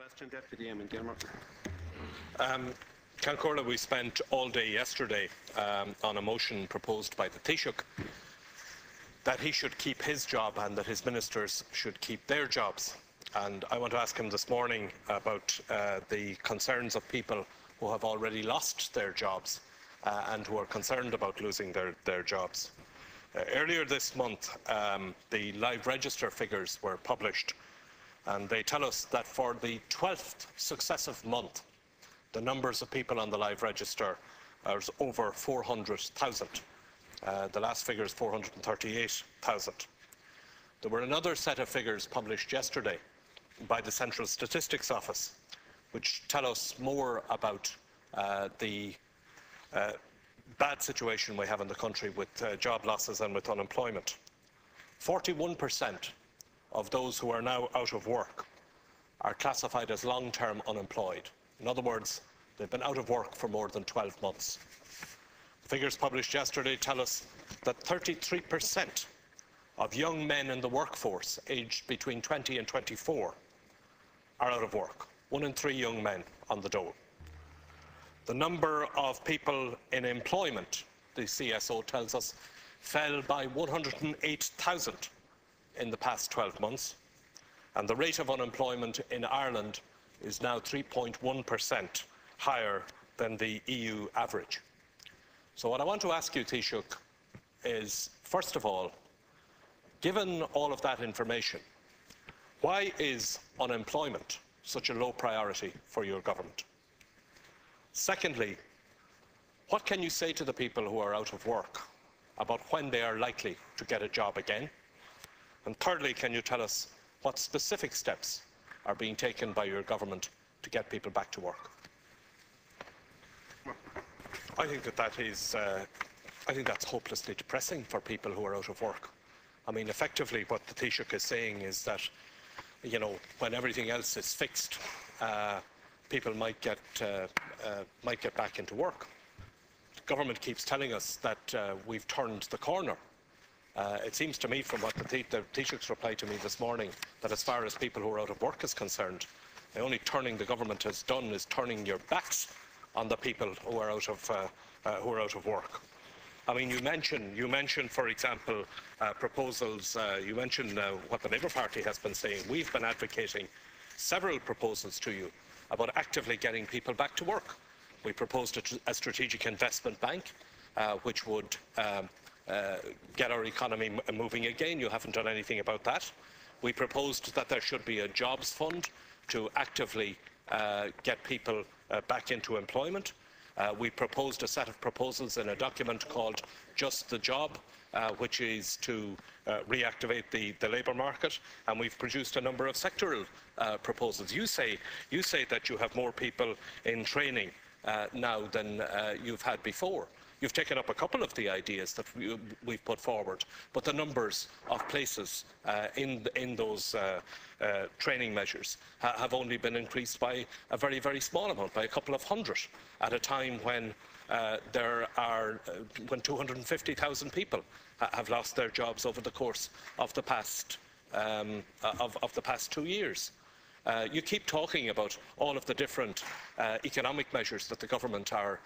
Question, Deputy Gilmore. Cancurla, we spent all day yesterday on a motion proposed by the Taoiseach that he should keep his job and that his ministers should keep their jobs. And I want to ask him this morning about the concerns of people who have already lost their jobs and who are concerned about losing their jobs. Earlier this month, the Live Register figures were published, and they tell us that for the 12th successive month, the numbers of people on the Live Register are over 400,000. The last figure is 438,000. There were another set of figures published yesterday by the Central Statistics Office, which tell us more about the bad situation we have in the country with job losses and with unemployment. 41% of those who are now out of work are classified as long-term unemployed. In other words, they've been out of work for more than 12 months. The figures published yesterday tell us that 33% of young men in the workforce aged between 20 and 24 are out of work. 1 in 3 young men on the dole. The number of people in employment, the CSO tells us, fell by 108,000 in the past 12 months, and the rate of unemployment in Ireland is now 3.1% higher than the EU average. So what I want to ask you, Taoiseach, is, first of all, given all of that information, why is unemployment such a low priority for your government? Secondly, what can you say to the people who are out of work about when they are likely to get a job again? And thirdly, can you tell us what specific steps are being taken by your government to get people back to work? I think that's hopelessly depressing for people who are out of work. I mean, effectively, what the Taoiseach is saying is that, you know, when everything else is fixed, people might get back into work. The government keeps telling us that we've turned the corner. It seems to me, from what the Taoiseach's reply to me this morning, that as far as people who are out of work is concerned, the only turning the government has done is turning your backs on the people who are out of work. I mean, you mentioned, for example, proposals. You mentioned what the Labour Party has been saying. We've been advocating several proposals to you about actively getting people back to work. We proposed a strategic investment bank, which would get our economy moving again. You haven't done anything about that. We proposed that there should be a jobs fund to actively get people back into employment. We proposed a set of proposals in a document called Just the Job, which is to reactivate the labour market, and we've produced a number of sectoral proposals. You say that you have more people in training now than you've had before. You've taken up a couple of the ideas that we've put forward, but the numbers of places in those training measures have only been increased by a very, very small amount, by a couple of hundred, at a time when when 250,000 people have lost their jobs over the course of the past 2 years. You keep talking about all of the different economic measures that the government are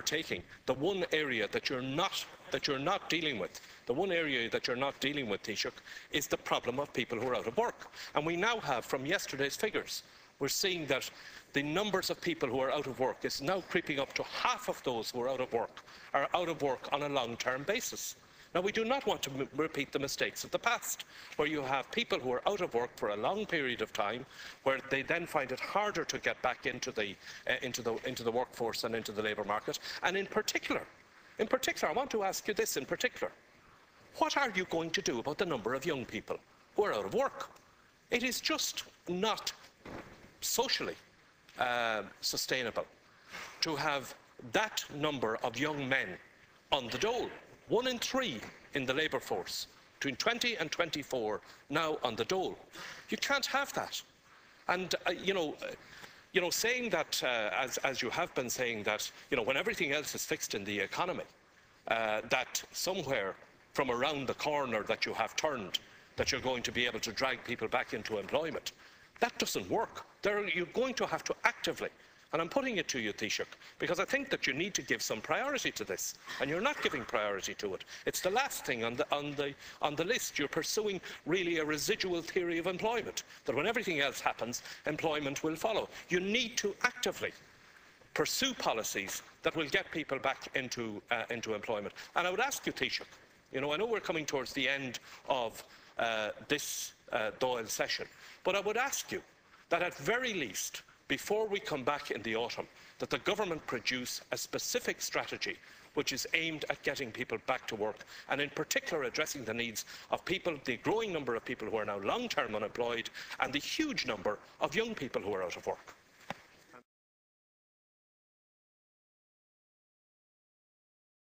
taking. The one area that you're not dealing with, Taoiseach, is the problem of people who are out of work. And we now have, from yesterday's figures, we're seeing that the numbers of people who are out of work is now creeping up to half of those who are out of work on a long-term basis. Now, we do not want to repeat the mistakes of the past, where you have people who are out of work for a long period of time, where they then find it harder to get back into the workforce and into the labour market. And in particular, I want to ask you this in particular. What are you going to do about the number of young people who are out of work? It is just not socially sustainable to have that number of young men on the dole. 1 in 3 in the labour force, between 20 and 24, now on the dole. You can't have that. And, saying that, as you have been saying, that, when everything else is fixed in the economy, that somewhere from around the corner that you have turned, that you're going to be able to drag people back into employment, That doesn't work. You're going to have to actively, and I'm putting it to you, Taoiseach, because I think that you need to give some priority to this, and you're not giving priority to it. It's the last thing on the list. You're pursuing really a residual theory of employment, that when everything else happens, employment will follow. You need to actively pursue policies that will get people back into employment. And I would ask you, Taoiseach, I know we're coming towards the end of this Dáil session, but I would ask you that at very least, before we come back in the autumn, that the government produce a specific strategy which is aimed at getting people back to work, and in particular addressing the needs of people, the growing number of people who are now long-term unemployed, and the huge number of young people who are out of work.